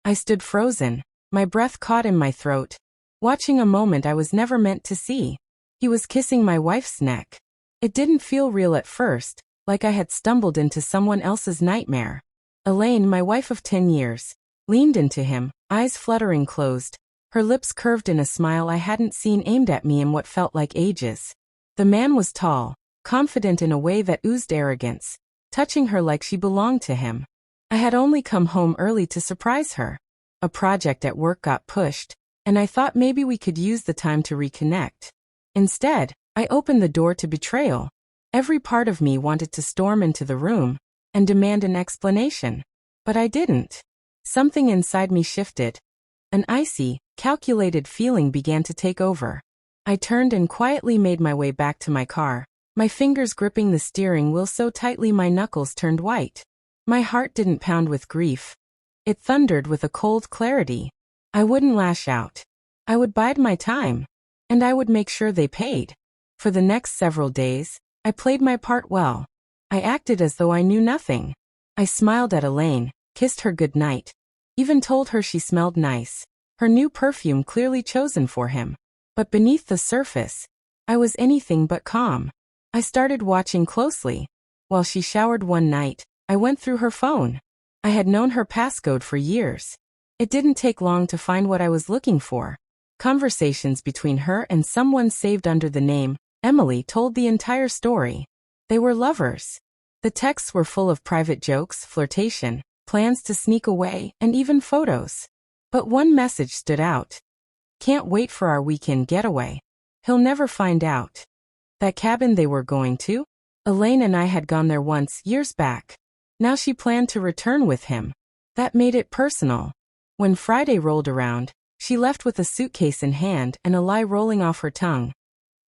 I stood frozen, my breath caught in my throat, watching a moment I was never meant to see. He was kissing my wife's neck. It didn't feel real at first, like I had stumbled into someone else's nightmare. Elaine, my wife of 10 years, leaned into him, eyes fluttering closed, her lips curved in a smile I hadn't seen aimed at me in what felt like ages. The man was tall, confident in a way that oozed arrogance, touching her like she belonged to him. I had only come home early to surprise her. A project at work got pushed, and I thought maybe we could use the time to reconnect. Instead, I opened the door to betrayal. Every part of me wanted to storm into the room and demand an explanation. But I didn't. Something inside me shifted. An icy, calculated feeling began to take over. I turned and quietly made my way back to my car, my fingers gripping the steering wheel so tightly my knuckles turned white. My heart didn't pound with grief. It thundered with a cold clarity. I wouldn't lash out. I would bide my time. And I would make sure they paid. For the next several days, I played my part well. I acted as though I knew nothing. I smiled at Elaine, kissed her goodnight, even told her she smelled nice, her new perfume clearly chosen for him. But beneath the surface, I was anything but calm. I started watching closely. While she showered one night, I went through her phone. I had known her passcode for years. It didn't take long to find what I was looking for. Conversations between her and someone saved under the name Emily told the entire story. They were lovers. The texts were full of private jokes, flirtation, plans to sneak away, and even photos. But one message stood out. Can't wait for our weekend getaway. He'll never find out. That cabin they were going to? Elaine and I had gone there once, years back. Now she planned to return with him. That made it personal. When Friday rolled around, she left with a suitcase in hand and a lie rolling off her tongue.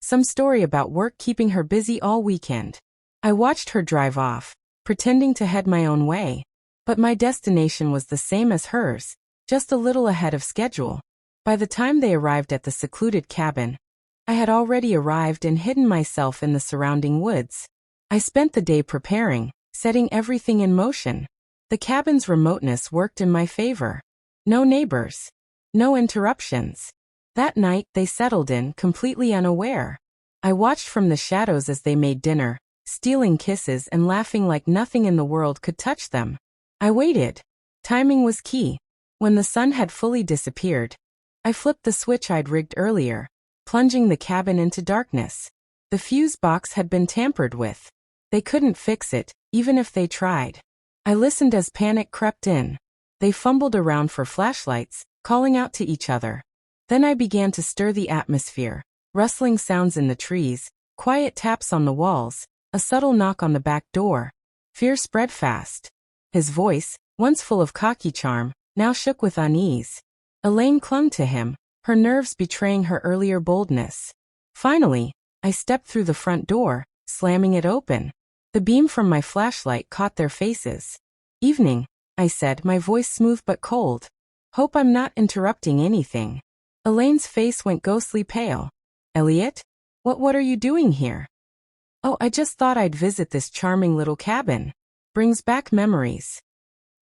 Some story about work keeping her busy all weekend. I watched her drive off, pretending to head my own way. But my destination was the same as hers, just a little ahead of schedule. By the time they arrived at the secluded cabin, I had already arrived and hidden myself in the surrounding woods. I spent the day preparing, setting everything in motion. The cabin's remoteness worked in my favor. No neighbors. No interruptions. That night, they settled in, completely unaware. I watched from the shadows as they made dinner, stealing kisses and laughing like nothing in the world could touch them. I waited. Timing was key. When the sun had fully disappeared, I flipped the switch I'd rigged earlier, plunging the cabin into darkness. The fuse box had been tampered with. They couldn't fix it, even if they tried. I listened as panic crept in. They fumbled around for flashlights, calling out to each other. Then I began to stir the atmosphere, rustling sounds in the trees, quiet taps on the walls, a subtle knock on the back door. Fear spread fast. His voice, once full of cocky charm, now shook with unease. Elaine clung to him, her nerves betraying her earlier boldness. Finally, I stepped through the front door, slamming it open. The beam from my flashlight caught their faces. "Evening," I said, my voice smooth but cold. "Hope I'm not interrupting anything." Elaine's face went ghostly pale. "Elliot? What are you doing here?" "Oh, I just thought I'd visit this charming little cabin. Brings back memories."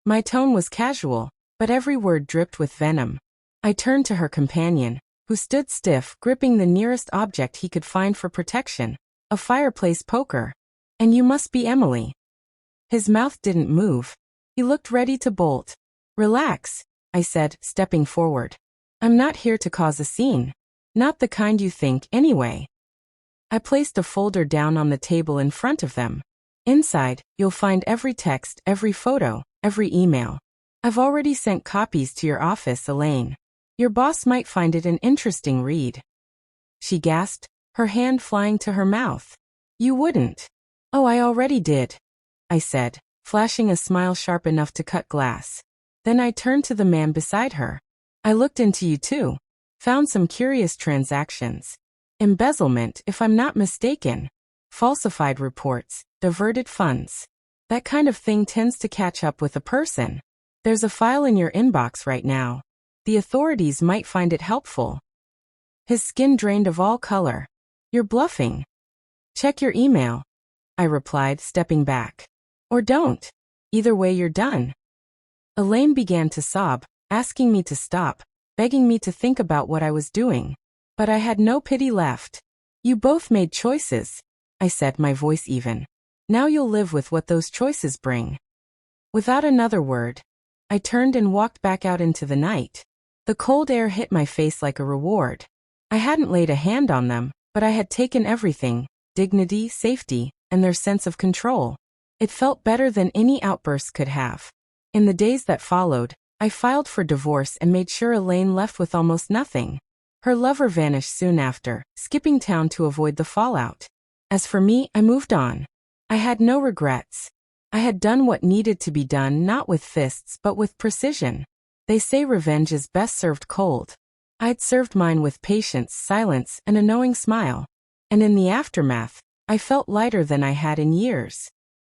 My tone was casual, but every word dripped with venom. I turned to her companion, who stood stiff, gripping the nearest object he could find for protection, a fireplace poker. "And you must be Emily." His mouth didn't move. He looked ready to bolt. "Relax," I said, stepping forward. "I'm not here to cause a scene. Not the kind you think, anyway." I placed a folder down on the table in front of them. "Inside, you'll find every text, every photo, every email. I've already sent copies to your office, Elaine. Your boss might find it an interesting read." She gasped, her hand flying to her mouth. "You wouldn't." "Oh, I already did," I said, flashing a smile sharp enough to cut glass. Then I turned to the man beside her. "I looked into you too. Found some curious transactions. Embezzlement, if I'm not mistaken. Falsified reports, diverted funds. That kind of thing tends to catch up with a person. There's a file in your inbox right now. The authorities might find it helpful." His skin drained of all color. "You're bluffing." "Check your email," I replied, stepping back. "Or don't. Either way, you're done." Elaine began to sob, asking me to stop, begging me to think about what I was doing. But I had no pity left. You both made choices, I said, my voice even. Now you'll live with what those choices bring. Without another word, I turned and walked back out into the night. The cold air hit my face like a reward. I hadn't laid a hand on them, but I had taken everything: dignity, safety, and their sense of control. It felt better than any outburst could have. In the days that followed, I filed for divorce and made sure Elaine left with almost nothing. Her lover vanished soon after, skipping town to avoid the fallout. As for me, I moved on. I had no regrets. I had done what needed to be done, not with fists but with precision. They say revenge is best served cold. I'd served mine with patience, silence, and a knowing smile. And in the aftermath, I felt lighter than I had in years.